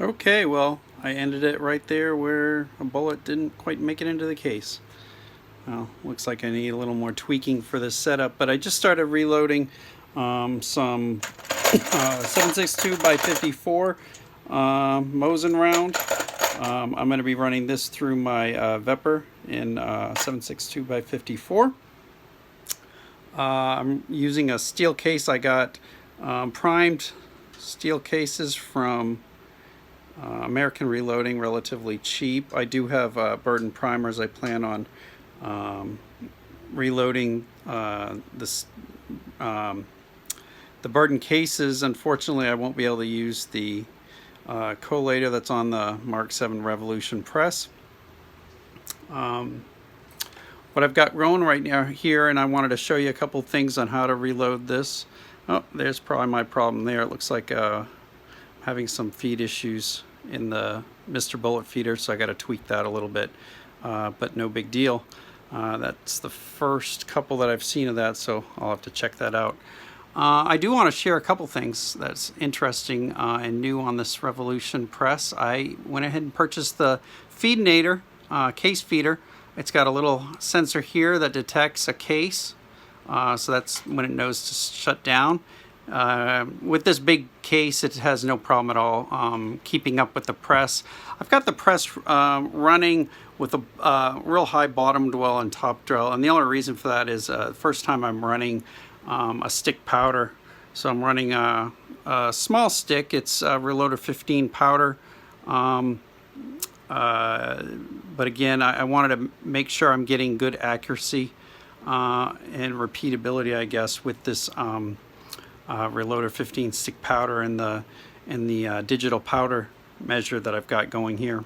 Okay, well, I ended it right there where a bullet didn't quite make it into the case. Well, looks like I need a little more tweaking for this setup, but I just started reloading some 7.62 by 54 Mosin round. I'm going to be running this through my Vepr in 7.62 by 54. I'm using a steel case. I got primed steel cases from American Reloading, relatively cheap. I do have Burton primers. I plan on reloading this the Burton cases. Unfortunately, I won't be able to use the collator that's on the Mark 7 Revolution press. What I've got going right now here, and I wanted to show you a couple things on how to reload this. Oh, there's probably my problem there. It looks like having some feed issues in the Mr. Bullet feeder, so I got to tweak that a little bit, but no big deal. That's the first couple that I've seen of that, so I'll have to check that out. I do want to share a couple things that's interesting and new on this Revolution press. I went ahead and purchased the Feedinator case feeder. It's got a little sensor here that detects a case, so that's when it knows to shut down. With this big case, it has no problem at all keeping up with the press. I've got the press running with a real high bottom dwell and top dwell, and the only reason for that is first time I'm running a stick powder. So I'm running a small stick. It's Reloader 15 powder. But again, I wanted to make sure I'm getting good accuracy and repeatability, I guess, with this Reloader 15 stick powder and the digital powder measure that I've got going here.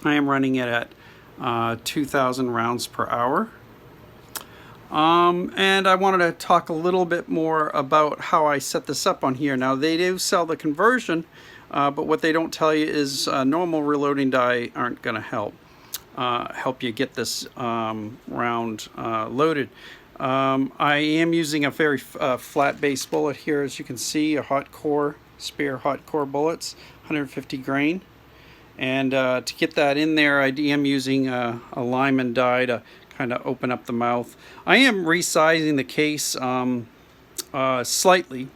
I am running it at 2,000 rounds per hour. And I wanted to talk a little bit more about how I set this up on here. Now, they do sell the conversion, but what they don't tell you is normal reloading die aren't going to help you get this round loaded. I am using a very flat base bullet here, as you can see, a hot core, Spear hot core bullets, 150 grain. And to get that in there, I am using a Lyman die to kind of open up the mouth. I am resizing the case slightly,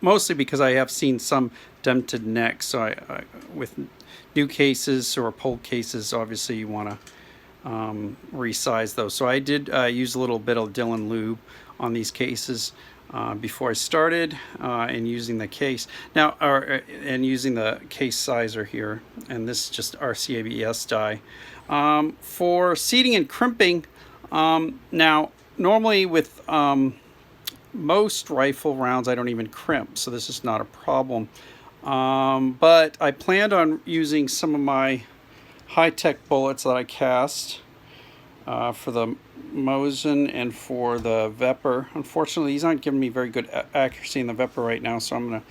mostly because I have seen some dented necks. So I with new cases or pulled cases, obviously you want to resize those. So I did use a little bit of Dillon lube on these cases before I started, and using the case now, and using the case sizer here, and this is just RCABS die. For seating and crimping, now normally with most rifle rounds I don't even crimp, so this is not a problem. But I planned on using some of my high-tech bullets that I cast for the Mosin and for the Vepr. Unfortunately, these aren't giving me very good accuracy in the Vepr right now, so I'm going to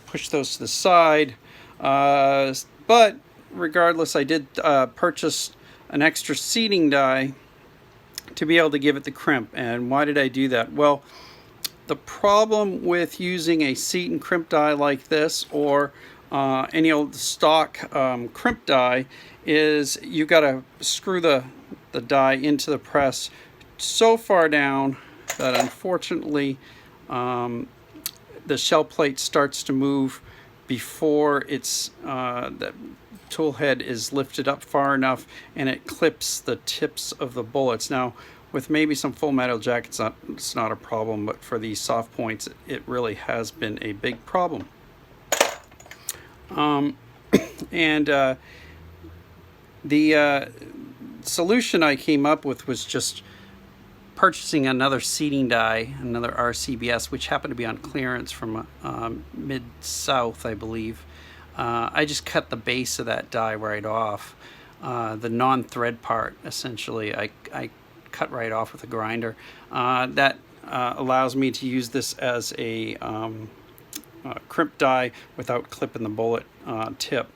push those to the side. But regardless, I did purchase an extra seating die to be able to give it the crimp. And why did I do that? Well, the problem with using a seat and crimp die like this, or any old stock crimp die, is you got to screw the die into the press so far down that unfortunately the shell plate starts to move before it's the tool head is lifted up far enough, and it clips the tips of the bullets. Now, with maybe some full metal jackets, it's not a problem, but for these soft points, it really has been a big problem. And the solution I came up with was just purchasing another seating die, another RCBS, which happened to be on clearance from Mid-South, I believe. I just cut the base of that die right off. The non-thread part, essentially, I cut right off with a grinder. That allows me to use this as a crimp die without clipping the bullet tip.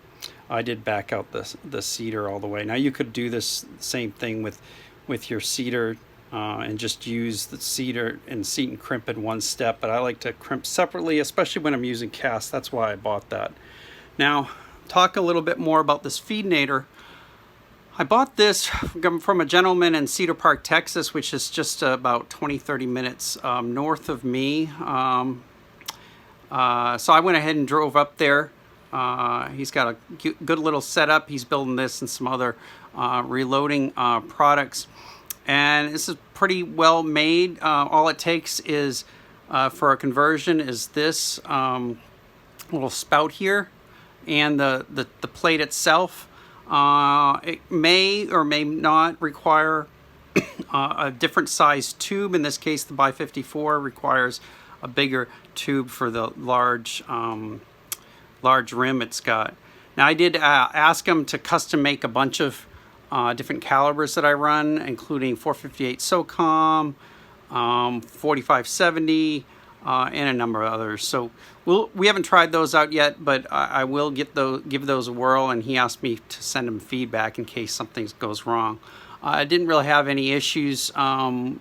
I did back out the cedar all the way. Now you could do this same thing with your cedar and just use the cedar and seat and crimp in one step, but I like to crimp separately, especially when I'm using cast. That's why I bought that. Now, talk a little bit more about this Feedinator. I bought this from a gentleman in Cedar Park, Texas, which is just about 20-30 minutes north of me. So I went ahead and drove up there. He's got a good little setup. He's building this and some other reloading products. And this is pretty well made. All it takes is, for a conversion, is this little spout here and the plate itself. It may or may not require a different size tube. In this case, the By 54 requires a bigger tube for the large rim it's got. Now, I did ask him to custom make a bunch of different calibers that I run, including 458 SOCOM, 4570, and a number of others. So we haven't tried those out yet, but I will give those a whirl, and he asked me to send him feedback in case something goes wrong. I didn't really have any issues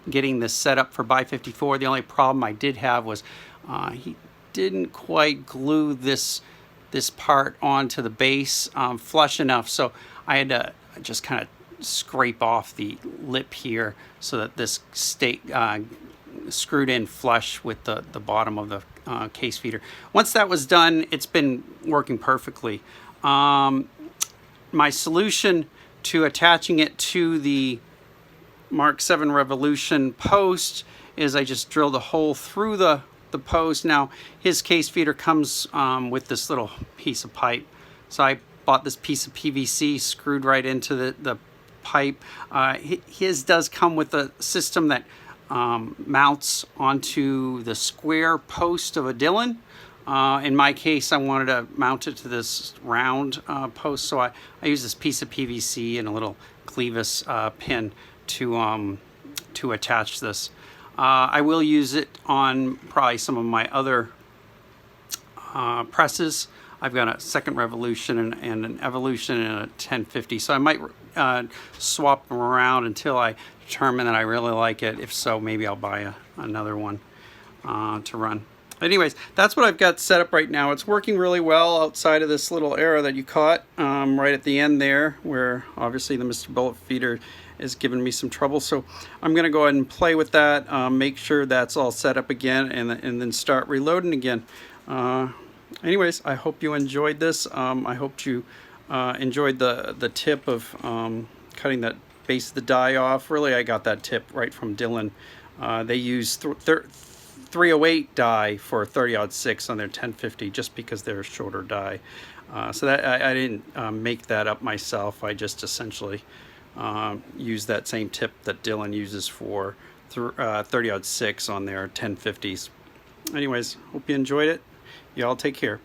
getting this set up for By 54. The only problem I did have was he didn't quite glue this part onto the base flush enough, so I had to just kind of scrape off the lip here so that this stayed screwed in flush with the bottom of the case feeder. Once that was done, it's been working perfectly. My solution to attaching it to the Mark 7 Revolution post is I just drilled a hole through the post. Now, his case feeder comes with this little piece of pipe, so I bought this piece of PVC screwed right into the pipe. His does come with a system that mounts onto the square post of a Dillon. In my case, I wanted to mount it to this round post, so I use this piece of PVC and a little clevis pin to attach this. I will use it on probably some of my other presses. I've got a second Revolution and an Evolution and a 1050, so I might swap them around until I determine that I really like it. If so, maybe I'll buy another one to run. Anyways, that's what I've got set up right now. It's working really well outside of this little error that you caught right at the end there, where obviously the Mr. Bullet feeder is giving me some trouble. So I'm going to go ahead and play with that, make sure that's all set up again, and then start reloading again. Anyways, I hope you enjoyed this. I hope you enjoyed the tip of cutting that base of the die off. Really, I got that tip right from Dillon. They use 308 die for 30-06 on their 1050 just because they're a shorter die. So that I didn't make that up myself. I just essentially used that same tip that Dillon uses for 30-06 on their 1050s. Anyways, hope you enjoyed it. Y'all take care.